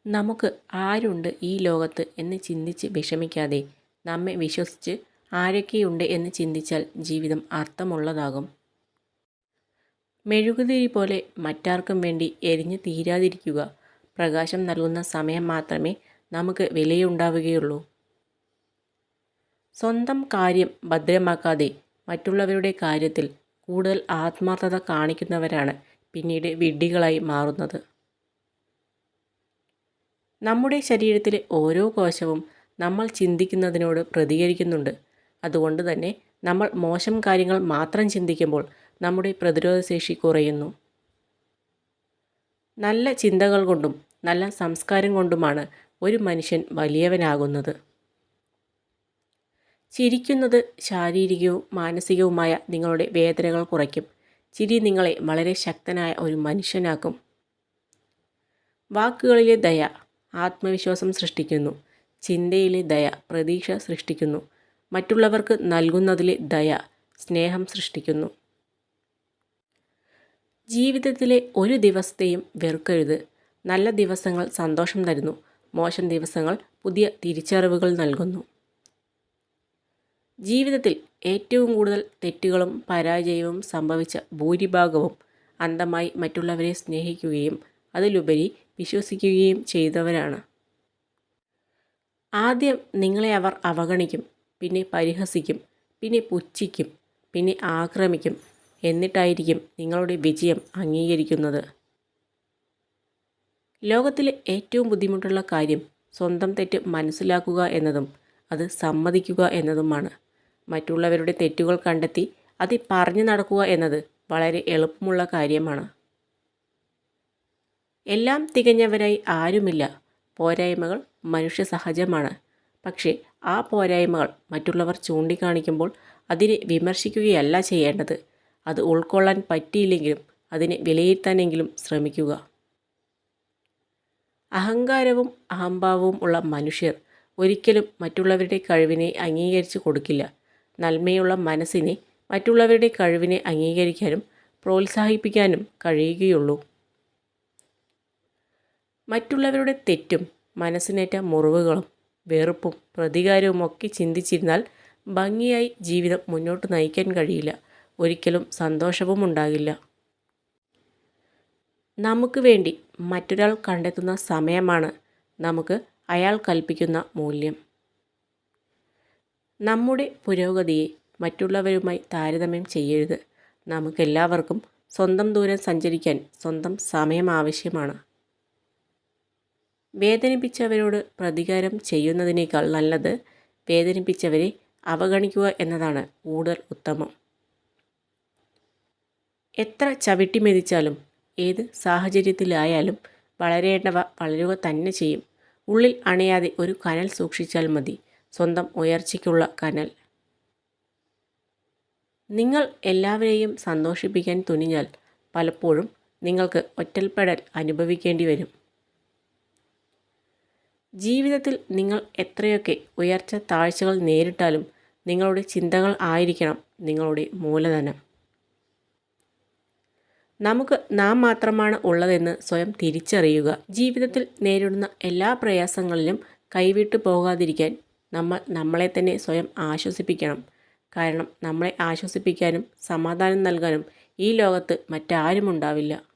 നമുക്ക് ആരുണ്ട് ഈ ലോകത്ത് എന്ന് ചിന്തിച്ച് വിഷമിക്കാതെ നമ്മെ വിശ്വസിച്ച് ആരൊക്കെയുണ്ട് എന്ന് ചിന്തിച്ചാൽ ജീവിതം അർത്ഥമുള്ളതാകും. മെഴുകുതിരി പോലെ മറ്റാർക്കും വേണ്ടി എരിഞ്ഞു തീരാതിരിക്കുക. പ്രകാശം നൽകുന്ന സമയം മാത്രമേ നമുക്ക് വിലയുണ്ടാവുകയുള്ളൂ. സ്വന്തം കാര്യം ഭദ്രമാക്കാതെ മറ്റുള്ളവരുടെ കാര്യത്തിൽ കൂടുതൽ ആത്മാർത്ഥത കാണിക്കുന്നവരാണ് പിന്നീട് വിഡ്ഢികളായി മാറുന്നത്. നമ്മുടെ ശരീരത്തിലെ ഓരോ കോശവും നമ്മൾ ചിന്തിക്കുന്നതിനോട് പ്രതികരിക്കുന്നുണ്ട്. അതുകൊണ്ട് തന്നെ നമ്മൾ മോശം കാര്യങ്ങൾ മാത്രം ചിന്തിക്കുമ്പോൾ നമ്മുടെ പ്രതിരോധശേഷി കുറയുന്നു. നല്ല ചിന്തകൾ കൊണ്ടും നല്ല സംസ്കാരം കൊണ്ടുമാണ് ഒരു മനുഷ്യൻ വലിയവനാകുന്നത്. ചിരിക്കുന്നത് ശാരീരികവും മാനസികവുമായ നിങ്ങളുടെ വേദനകൾ കുറയ്ക്കും. ചിരി നിങ്ങളെ വളരെ ശക്തനായ ഒരു മനുഷ്യനാക്കും. വാക്കുകളിലെ ദയ ആത്മവിശ്വാസം സൃഷ്ടിക്കുന്നു. ചിന്തയിലെ ദയ പ്രതീക്ഷ സൃഷ്ടിക്കുന്നു. മറ്റുള്ളവർക്ക് നൽകുന്നതിലെ ദയ സ്നേഹം സൃഷ്ടിക്കുന്നു. ജീവിതത്തിലെ ഒരു ദിവസത്തെയും വെറുക്കരുത്. നല്ല ദിവസങ്ങൾ സന്തോഷം തരുന്നു. മോശം ദിവസങ്ങൾ പുതിയ തിരിച്ചറിവുകൾ നൽകുന്നു. ജീവിതത്തിൽ ഏറ്റവും കൂടുതൽ തെറ്റുകളും പരാജയവും സംഭവിച്ച ഭൂരിഭാഗവും അന്ധമായി മറ്റുള്ളവരെ സ്നേഹിക്കുകയും അതിലുപരി വിശ്വസിക്കുകയും ചെയ്തവരാണ്. ആദ്യം നിങ്ങളെ അവർ അവഗണിക്കും, പിന്നെ പരിഹസിക്കും, പിന്നെ പുച്ഛിക്കും, പിന്നെ ആക്രമിക്കും. എന്നിട്ടായിരിക്കും നിങ്ങളുടെ വിജയം അംഗീകരിക്കുന്നത്. ലോകത്തിലെ ഏറ്റവും ബുദ്ധിമുട്ടുള്ള കാര്യം സ്വന്തം തെറ്റ് മനസ്സിലാക്കുക എന്നതും അത് സമ്മതിക്കുക എന്നതുമാണ്. മറ്റുള്ളവരുടെ തെറ്റുകൾ കണ്ടെത്തി അത് പറഞ്ഞു നടക്കുക എന്നത് വളരെ എളുപ്പമുള്ള കാര്യമാണ്. എല്ലാം തികഞ്ഞവരായി ആരുമില്ല. പോരായ്മകൾ മനുഷ്യ സഹജമാണ്. പക്ഷേ ആ പോരായ്മകൾ മറ്റുള്ളവർ ചൂണ്ടിക്കാണിക്കുമ്പോൾ അതിനെ വിമർശിക്കുകയല്ല ചെയ്യേണ്ടത്. അത് ഉൾക്കൊള്ളാൻ പറ്റിയില്ലെങ്കിലും അതിനെ വിലയിരുത്താനെങ്കിലും ശ്രമിക്കുക. അഹങ്കാരവും അഹംഭാവവും ഉള്ള മനുഷ്യർ ഒരിക്കലും മറ്റുള്ളവരുടെ കഴിവിനെ അംഗീകരിച്ചു കൊടുക്കില്ല. നന്മയുള്ള മനസ്സിനെ മറ്റുള്ളവരുടെ കഴിവിനെ അംഗീകരിക്കാനും പ്രോത്സാഹിപ്പിക്കാനും കഴിയുകയുള്ളൂ. മറ്റുള്ളവരുടെ തെറ്റും മനസ്സിനേറ്റ മുറിവുകളും വെറുപ്പും പ്രതികാരവും ഒക്കെ ചിന്തിച്ചിരുന്നാൽ ഭംഗിയായി ജീവിതം മുന്നോട്ട് നയിക്കാൻ കഴിയില്ല. ഒരിക്കലും സന്തോഷവും ഉണ്ടാകില്ല. നമുക്ക് വേണ്ടി മറ്റൊരാൾ കണ്ടെത്തുന്ന സമയമാണ് നമുക്ക് അയാൾ കൽപ്പിക്കുന്ന മൂല്യം. നമ്മുടെ പുരോഗതിയെ മറ്റുള്ളവരുമായി താരതമ്യം ചെയ്യരുത്. നമുക്കെല്ലാവർക്കും സ്വന്തം ദൂരം സഞ്ചരിക്കാൻ സ്വന്തം സമയം ആവശ്യമാണ്. വേദനിപ്പിച്ചവരോട് പ്രതികാരം ചെയ്യുന്നതിനേക്കാൾ നല്ലത് വേദനിപ്പിച്ചവരെ അവഗണിക്കുക എന്നതാണ് കൂടുതൽ ഉത്തമം. എത്ര ചവിട്ടി മെതിച്ചാലും ഏത് സാഹചര്യത്തിലായാലും വളരേണ്ടവ വളരുക തന്നെ ചെയ്യും. ഉള്ളിൽ അണയാതെ ഒരു കനൽ സൂക്ഷിച്ചാൽ മതി, സ്വന്തം ഉയർച്ചയ്ക്കുള്ള കനൽ. നിങ്ങൾ എല്ലാവരെയും സന്തോഷിപ്പിക്കാൻ തുനിഞ്ഞാൽ പലപ്പോഴും നിങ്ങൾക്ക് ഒറ്റൽപ്പെടൽ അനുഭവിക്കേണ്ടി വരും. ജീവിതത്തിൽ നിങ്ങൾ എത്രയൊക്കെ ഉയർച്ച താഴ്ചകൾ നേരിട്ടാലും നിങ്ങളുടെ ചിന്തകൾ ആയിരിക്കണം നിങ്ങളുടെ മൂലധനം. നമുക്ക് നാം മാത്രമാണ് ഉള്ളതെന്ന് സ്വയം തിരിച്ചറിയുക. ജീവിതത്തിൽ നേരിടുന്ന എല്ലാ പ്രയാസങ്ങളിലും കൈവിട്ടു പോകാതിരിക്കാൻ നമ്മൾ നമ്മളെ തന്നെ സ്വയം ആശ്വസിപ്പിക്കണം. കാരണം നമ്മളെ ആശ്വസിപ്പിക്കാനും സമാധാനം നൽകാനും ഈ ലോകത്ത് മറ്റാരും ഉണ്ടാവില്ല.